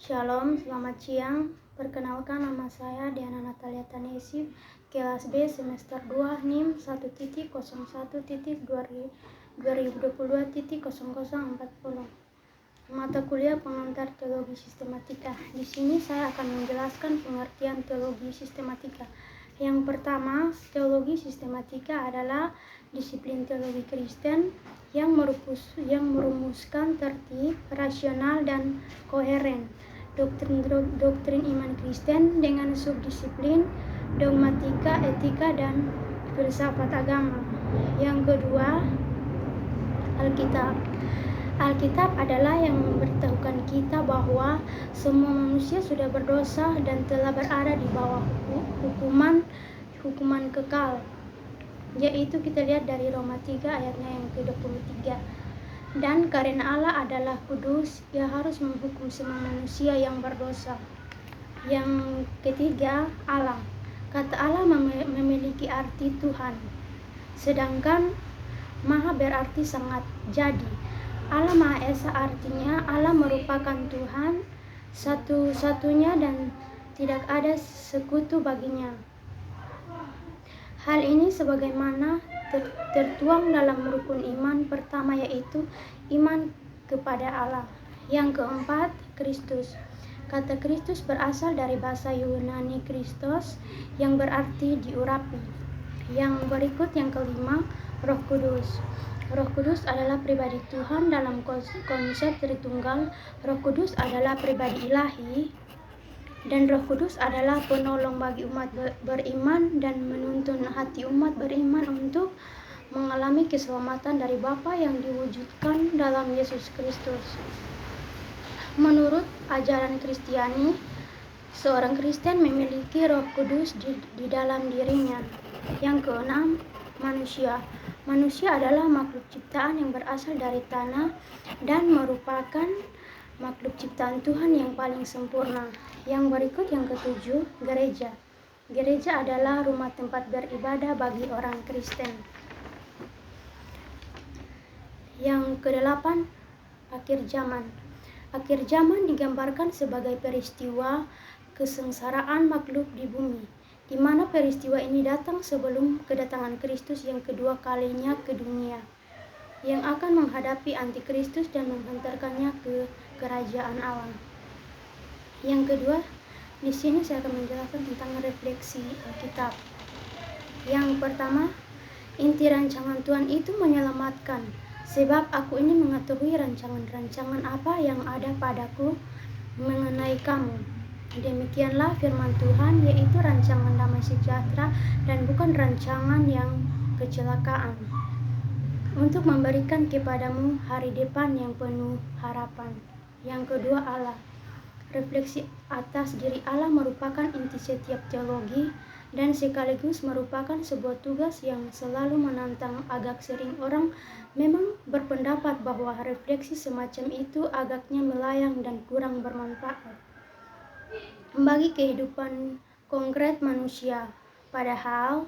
Shalom, selamat siang. Perkenalkan, nama saya Diana Natalia Tanesif, kelas B semester 2 NIM 1.01.2022.0040. Mata kuliah pengantar teologi sistematika. Di sini saya akan menjelaskan pengertian teologi sistematika. Yang pertama, teologi sistematika adalah disiplin teologi Kristen yang merumuskan tertib, rasional, dan koheren doktrin iman Kristen dengan subdisiplin dogmatika, etika, dan filsafat agama. Yang kedua, Alkitab. Alkitab adalah yang memberitahukan kita bahwa semua manusia sudah berdosa dan telah berada di bawah hukuman kekal, yaitu kita lihat dari Roma 3 ayatnya yang ke-23. Dan karena Allah adalah kudus, Ia harus menghukum semua manusia yang berdosa. Yang ketiga, Allah. Kata Allah memiliki arti Tuhan, sedangkan Maha berarti sangat. Jadi, Allah Maha Esa artinya Allah merupakan Tuhan satu-satunya dan tidak ada sekutu baginya. Hal ini sebagaimana tertuang dalam rukun iman pertama, yaitu iman kepada Allah. Yang keempat, Kristus. Kata Kristus berasal dari bahasa Yunani Christos yang berarti diurapi. Yang berikut, yang kelima, Roh Kudus. Roh Kudus adalah pribadi Tuhan dalam konsep Tritunggal. Roh Kudus adalah pribadi ilahi, dan Roh Kudus adalah penolong bagi umat beriman dan menuntun hati umat beriman untuk mengalami keselamatan dari Bapa yang diwujudkan dalam Yesus Kristus. Menurut ajaran Kristiani, seorang Kristen memiliki Roh Kudus di dalam dirinya. Yang keenam, manusia. Manusia adalah makhluk ciptaan yang berasal dari tanah dan merupakan makhluk ciptaan Tuhan yang paling sempurna. Yang berikut, yang ketujuh, gereja. Gereja adalah rumah tempat beribadah bagi orang Kristen. Yang kedelapan, akhir zaman. Akhir zaman digambarkan sebagai peristiwa kesengsaraan makhluk di bumi, di mana peristiwa ini datang sebelum kedatangan Kristus yang kedua kalinya ke dunia, yang akan menghadapi antikristus dan menghantarkannya ke kerajaan Allah. Yang kedua, di sini saya akan menjelaskan tentang refleksi Alkitab. Yang pertama, inti rancangan Tuhan itu menyelamatkan, sebab aku ini mengetahui rancangan-rancangan apa yang ada padaku mengenai kamu. Demikianlah firman Tuhan, yaitu rancangan damai sejahtera dan bukan rancangan yang kecelakaan, untuk memberikan kepadamu hari depan yang penuh harapan. Yang kedua, Allah. Refleksi atas diri Allah merupakan inti setiap teologi dan sekaligus merupakan sebuah tugas yang selalu menantang. Agak sering orang memang berpendapat bahwa refleksi semacam itu agaknya melayang dan kurang bermanfaat bagi kehidupan konkret manusia. Padahal,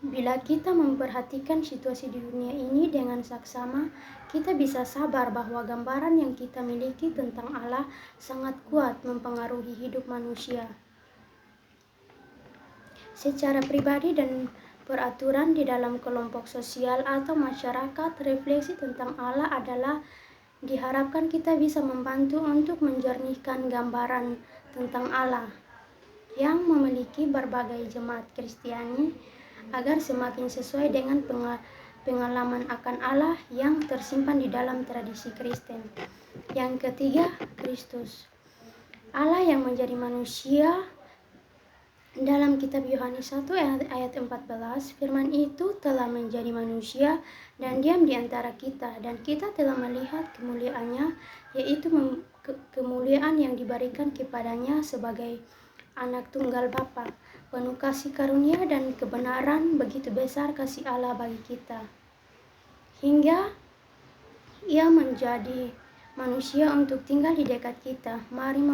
bila kita memperhatikan situasi di dunia ini dengan saksama, kita bisa sabar bahwa gambaran yang kita miliki tentang Allah sangat kuat mempengaruhi hidup manusia secara pribadi dan peraturan di dalam kelompok sosial atau masyarakat. Refleksi tentang Allah adalah diharapkan kita bisa membantu untuk menjernihkan gambaran tentang Allah yang memiliki berbagai jemaat Kristiani, agar semakin sesuai dengan pengalaman akan Allah yang tersimpan di dalam tradisi Kristen. Yang ketiga, Kristus. Allah yang menjadi manusia. Dalam kitab Yohanes 1 ayat 14, firman itu telah menjadi manusia dan diam di antara kita, dan kita telah melihat kemuliaannya, yaitu kemuliaan yang diberikan kepadanya sebagai anak tunggal Bapa, penuh kasih karunia dan kebenaran. Begitu besar kasih Allah bagi kita, hingga Ia menjadi manusia untuk tinggal di dekat kita. Mari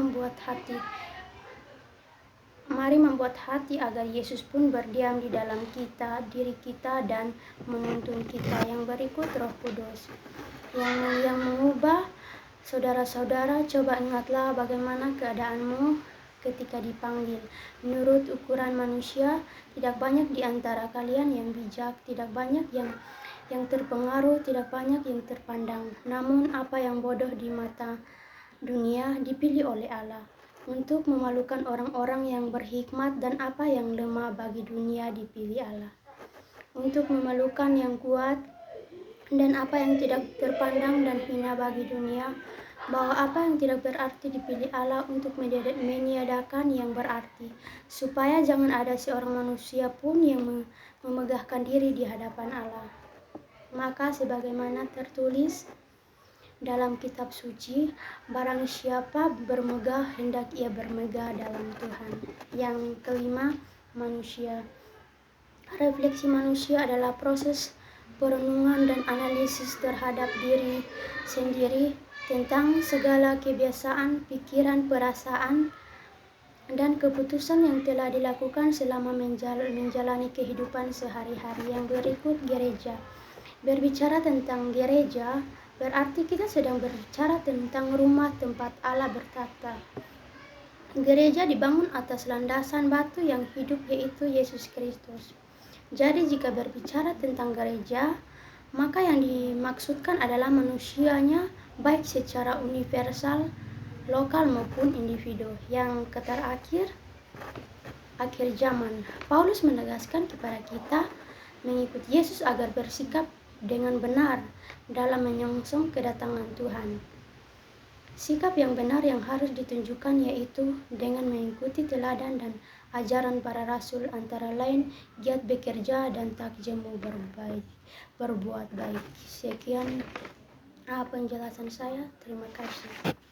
membuat hati agar Yesus pun berdiam di dalam diri kita dan menuntun kita. Yang berikut, Roh Kudus yang mengubah Saudara-saudara, coba ingatlah bagaimana keadaanmu ketika dipanggil. Menurut ukuran manusia, tidak banyak di antara kalian yang bijak, tidak banyak yang terpengaruh, tidak banyak yang terpandang. Namun apa yang bodoh di mata dunia dipilih oleh Allah untuk memalukan orang-orang yang berhikmat, dan apa yang lemah bagi dunia dipilih Allah untuk memalukan yang kuat, dan apa yang tidak terpandang dan hina bagi dunia, bahwa apa yang tidak berarti dipilih Allah untuk meniadakan yang berarti, supaya jangan ada seorang manusia pun yang memegahkan diri di hadapan Allah. Maka sebagaimana tertulis dalam kitab suci, barang siapa bermegah, hendak ia bermegah dalam Tuhan. Yang kelima, manusia. Refleksi manusia adalah proses perenungan dan analisis terhadap diri sendiri tentang segala kebiasaan, pikiran, perasaan, dan keputusan yang telah dilakukan selama menjalani kehidupan sehari-hari. Yang berikut, gereja. Berbicara tentang gereja berarti kita sedang berbicara tentang rumah tempat Allah bertata. Gereja dibangun atas landasan batu yang hidup, yaitu Yesus Kristus. Jadi jika berbicara tentang gereja, maka yang dimaksudkan adalah manusianya, baik secara universal, lokal maupun individu. Yang terakhir, akhir zaman. Paulus menegaskan kepada kita mengikuti Yesus agar bersikap dengan benar dalam menyongsong kedatangan Tuhan. Sikap yang benar yang harus ditunjukkan yaitu dengan mengikuti teladan dan ajaran para rasul, antara lain giat bekerja dan tak jemu berbuat baik. Sekian penjelasan saya. Terima kasih.